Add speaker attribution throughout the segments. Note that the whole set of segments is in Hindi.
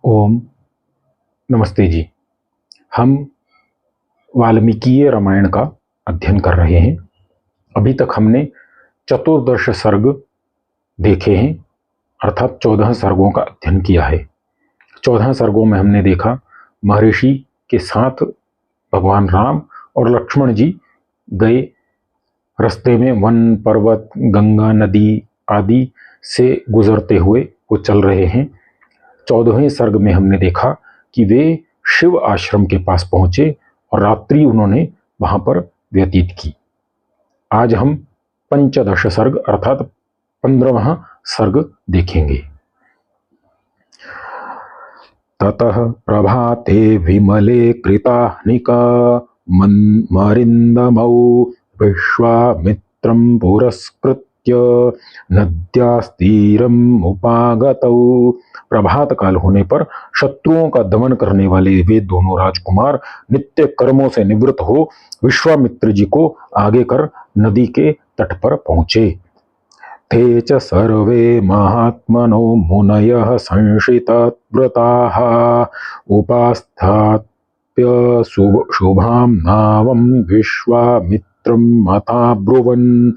Speaker 1: ओम नमस्ते जी। हम वाल्मीकीय रामायण का अध्ययन कर रहे हैं। अभी तक हमने चतुर्दश सर्ग देखे हैं, अर्थात 14 सर्गों का अध्ययन किया है। 14 सर्गों में हमने देखा महर्षि के साथ भगवान राम और लक्ष्मण जी गए। रास्ते में वन, पर्वत, गंगा, नदी आदि से गुजरते हुए वो चल रहे हैं। 14वें सर्ग में हमने देखा कि वे शिव आश्रम के पास पहुंचे और रात्रि उन्होंने वहां पर व्यतीत की। आज हम पंचदश सर्ग अर्थात 15वां सर्ग देखेंगे। ततः प्रभाते विमले कृताह्निका मरिन्दमौ विश्वामित्रं पुरस्कृत्य नद्यास्तीरम् उपागतौ। प्रभात काल होने पर शत्रुओं का दमन करने वाले वे दोनों राजकुमार नित्य कर्मों से निवृत्त हो विश्वामित्र जी को आगे कर नदी के तट पर पहुंचे। ते च सर्वे महात्मनो मुनयः संशितव्रताः उपास्थाप्य शुभां नावं विश्वामित्रं मताब्रुवन्।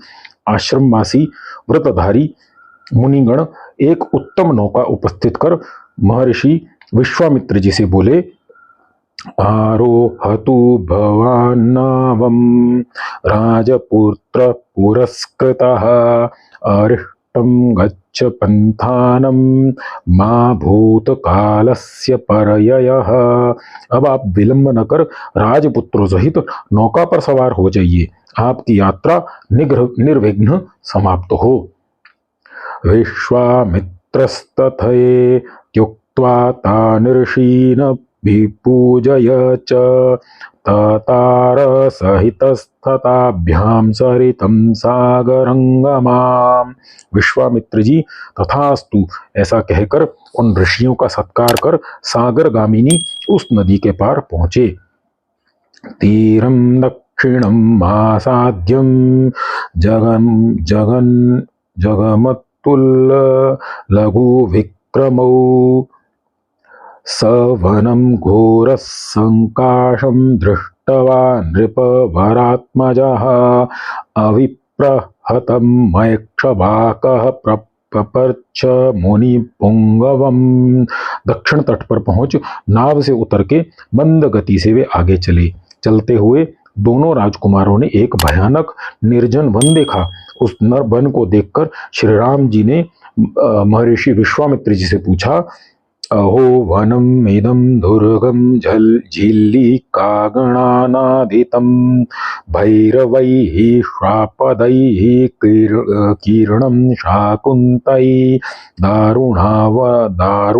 Speaker 1: आश्रमवासी व्रतधारी मुनिगण एक उत्तम नौका उपस्थित कर महर्षि विश्वामित्र जी से बोले, आरोहतु भवान्नावं राजपुत्र पुरस्कृतः अरिष्टं गच्छ पंथानं मा भूतकालस्य परययः। अब आप विलंब न कर राजपुत्रों सहित नौका पर सवार हो जाइए, आपकी यात्रा निर्विघ्न समाप्त हो। विश्वामित्रस्तथेत्युक्त्वा तानऋषीन् विपूजय च ततार सहितस्तताभ्यां सरितं सागरंगमाम। विश्वामित्र जी तथास्तु ऐसा कहकर उन ऋषियों का सत्कार कर सागरगामिनी उस नदी के पार पहुंचे। तीरं दक्षिणम् आसाद्यं जगमत्तुल्य लघु विक्रमौ सवनं घोरः संकाशं दृष्ट्वा नृपवरात्मजः अविप्रहतं मयक्षवाकः पपर्छ मुनि पुंगवम। दक्षिण तट पर पहुंच नाव से उतर के मंद गति से वे आगे चले। चलते हुए दोनों राजकुमारों ने एक भयानक निर्जन वन देखा। उस नर वन को देखकर श्री राम जी ने महर्षि विश्वामित्र जी से पूछा, अहो वनम इदं दुर्गम झिल्लिकागणानादितं भैरवैः श्वापदैः कीर्णं शाकुन्तैः दारुणारवैः।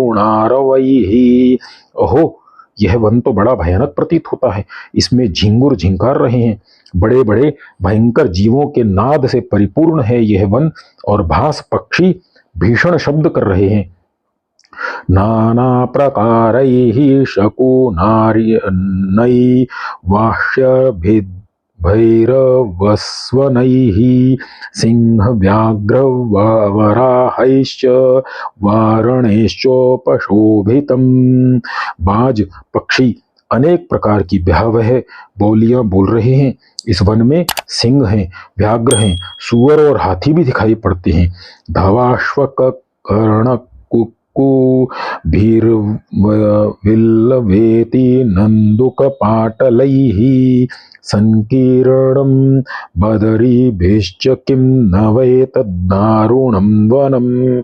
Speaker 1: अहो, यह वन तो बड़ा भयानक प्रतीत होता है। इसमें झिंगुर झिंकार रहे हैं, बड़े बड़े भयंकर जीवों के नाद से परिपूर्ण है यह वन, और भास पक्षी भीषण शब्द कर रहे हैं। नाना प्रकारैः शकुनार्यनैः वाह्यभैरवस्वनैः सिंहव्याघ्रवराहैश्च वारणैश्चोपशोभितम्। बाज पक्षी अनेक प्रकार की भयावह बोलियां बोल रहे हैं। इस वन में सिंह हैं, व्याघ्र हैं, सुअर और हाथी भी दिखाई पड़ते हैं। धवाश्वक कर्णक भीर्विल्लवेति नन्दुकपाटलैः संकीर्णं बदरीभिश्च किं न वैतद्दारुणं वनम्।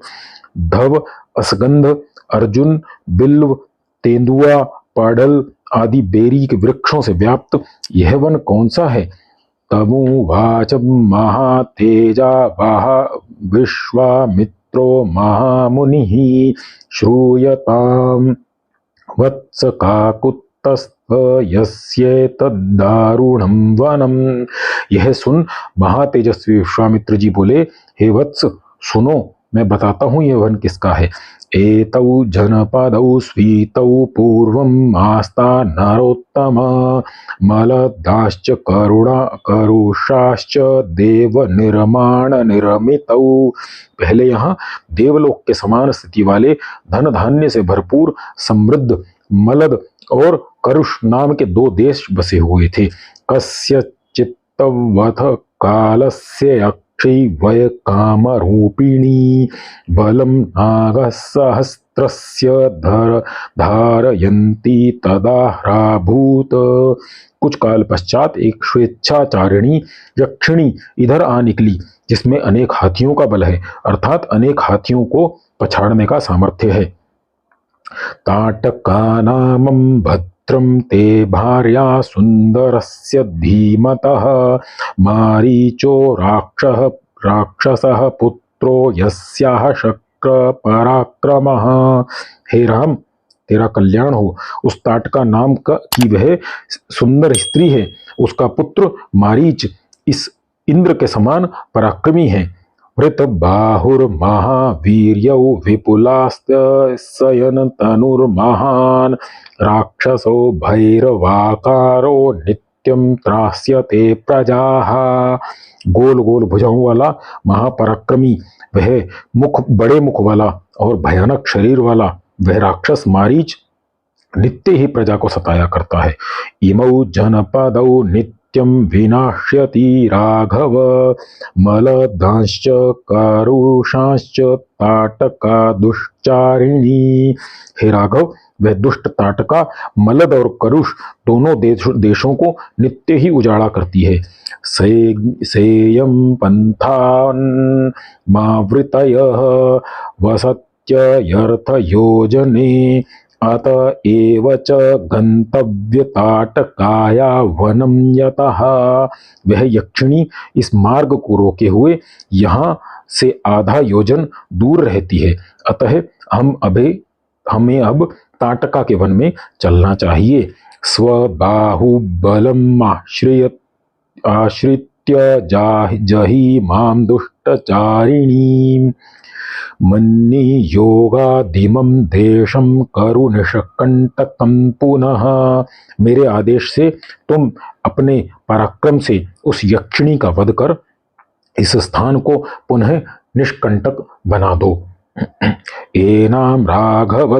Speaker 1: धव, असगंध, अर्जुन, बिल्व, तेंदुआ, पाडल आदि बेरी के वृक्षों से व्याप्त यह वन कौन सा है। तमुवाच महातेजा विश्वामित्रो महामुनिः श्रूयतां वत्स काकुत्स्थयस्येतद्दारुणं वनम्। यह सुन महातेजस्वी विश्वामित्र जी बोले, हे वत्स सुनो, मैं बताता हूँ ये वन किसका है। एतौ जनपदौ स्वीतौ पूर्वम् आस्ता नरोत्तम मलदाश्च करुषाश्च देव निर्माण निर्मितौ। पहले यहाँ देवलोक के समान स्थिति वाले धन धान्य से भरपूर समृद्ध मलद और करुष नाम के 2 देश बसे हुए थे। कस्य चित्तवथ कालस्य अक्षी वय काम रूपिणी बलम नागसहस्त्रस्य धारयन्ती तदाहराभूत। कुछ काल पश्चात एक स्वेच्छाचारिणी यक्षिणी इधर आ निकली जिसमें अनेक हाथियों का बल है, अर्थात अनेक हाथियों को पछाड़ने का सामर्थ्य है। ताटकानामं भद्रं ते भार्या सुंदरस्य धीमतः मारीचो राक्षसः पुत्रो यस्याः शक्र पराक्रमः। हे राम, तेरा कल्याण हो। उस ताटका नाम की वह सुंदर स्त्री है, उसका पुत्र मारीच इस इंद्र के समान पराक्रमी है। वृत बाहुर्महावीर्यौ विपुलास्तयन तनुर्महान राक्षसो भैरवाकारो नित्यं त्रास्यते प्रजाः। गोल गोल भुजाओं वाला महापराक्रमी वह बड़े मुख वाला और भयानक शरीर वाला वह राक्षस मारीच नित्य ही प्रजा को सताया करता है। इमौ जनपदौ नित्यं विनाश्यति राघव मलदांश्च कारुषांश्च ताटका दुश्चारिणी। हे राघव, वह दुष्ट ताटका मलद और करुष दोनों देशों को नित्य ही उजाड़ा करती है। सेयं पंथान् मावृतयः वसत्यर्थ योजने अत एव च गंतव्यताटकाया वनम यतः। वह यक्षिणी इस मार्ग को रोके हुए यहाँ से आधा योजन दूर रहती है, अतः हमें अब ताटका के वन में चलना चाहिए। स्वबाहुबलम आश्रित्य जहि माम दुष्टचारिणी मन्नि योगादिमं देशं करु निष्कंटकं पुनः। मेरे आदेश से तुम अपने पराक्रम से उस यक्षिणी का वध कर इस स्थान को पुनः निष्कंटक बना दो। एनाम राघव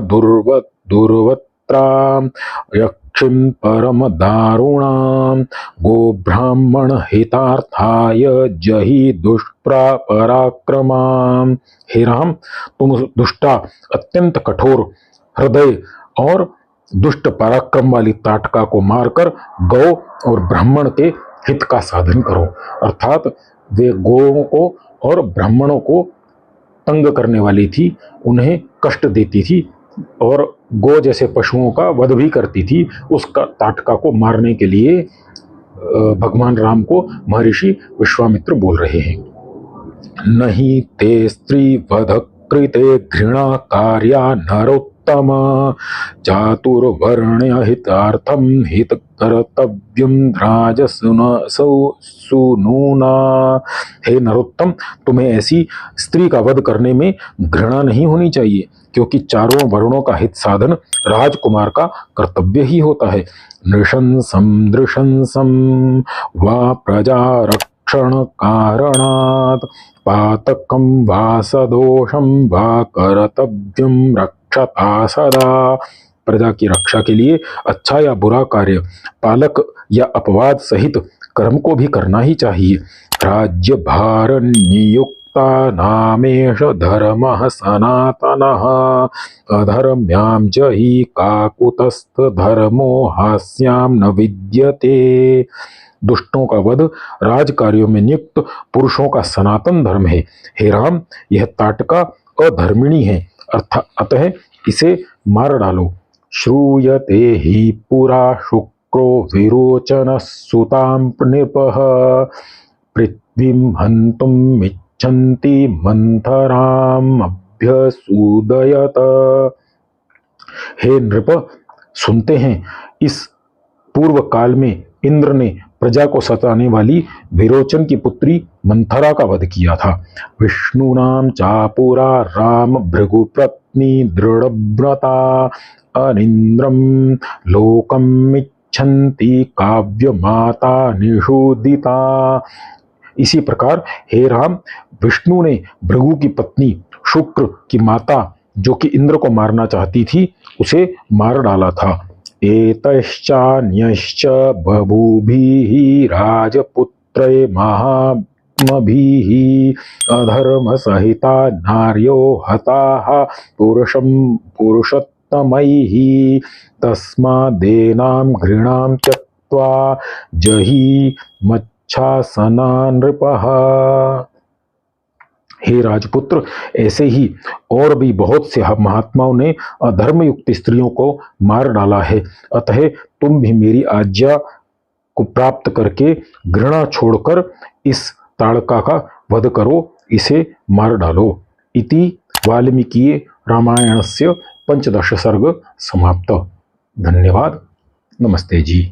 Speaker 1: दुर्वत्राम यक्षिं परम दारुणाम गोब्राह्मण हितार्थाय जहि दुष्पराक्रमाम। हे राम, तुम उस दुष्टा अत्यंत कठोर हृदय और दुष्ट पराक्रम वाली ताटका को मारकर गौ और ब्राह्मण के हित का साधन करो, अर्थात वे गौओं को और ब्राह्मणों को तंग करने वाली थी, उन्हें कष्ट देती थी और गौ जैसे पशुओं का वध भी करती थी। उसका ताटका को मारने के लिए भगवान राम को महर्षि विश्वामित्र बोल रहे हैं। नहीं ते स्त्री वध कृते घृणा कार्या नरोत्तम चातुर्वर्ण्य हितार्थम हित कर्तव्यम राजसूनुना। हे नरोत्तम, तुम्हें ऐसी स्त्री का वध करने में घृणा नहीं होनी चाहिए, क्योंकि चारों वर्णों का हित साधन राजकुमार का कर्तव्य ही होता है। नृशंसम दृशंसम वा प्रजा रक्षण कारणात् पातकं वा सदोषं वा कर्तव्यं रक्षता सदा। प्रजा की रक्षा के लिए अच्छा या बुरा कार्य, पालक या अपवाद सहित कर्म को भी करना ही चाहिए। राज्य भार नियुक्ता नामेश धर्मः सनातनः अधर्म्यां च हि काकुतस्थ धर्मो हास्यां न विद्यते। दुष्टों का वध राज कार्यों में नियुक्त पुरुषों का सनातन धर्म है। हे राम, यह ताटका अधर्मिणी है, अतः इसे मार डालो। श्रूयते हि पुरा शुक्रो विरोचन सुतां नृपः पृथ्वीं हन्तुम् इच्छन्ति मंथराम् अभ्यसूदयत। हे नृप, सुनते हैं, इस पूर्व काल में इंद्र ने प्रजा को सताने वाली विरोचन की पुत्री मंथरा का वध किया था। विष्णुनाम चापुरा राम भृगुपत्नी दृढ़व्रता अनिंद्रम लोकमिच्छन्ति काव्य माता निषूदिता। इसी प्रकार हे राम, विष्णु ने भृगु की पत्नी शुक्र की माता जो कि इंद्र को मारना चाहती थी उसे मार डाला था। एतश्चान्यश्च बभूभिः राजपुत्रे महात्मभिः अधर्म सहिता नार्यो हताः पुरुषोत्तमैः तस्मादेनां घृणां त्यक्त्वा जहि मच्छासना नृपः। हे राजपुत्र, ऐसे ही और भी बहुत से महात्माओं ने अधर्मयुक्त स्त्रियों को मार डाला है। अतः तुम भी मेरी आज्ञा को प्राप्त करके घृणा छोड़कर इस ताड़का का वध करो, इसे मार डालो। इति वाल्मीकि रामायणस्य 15 सर्ग समाप्त। धन्यवाद। नमस्ते जी।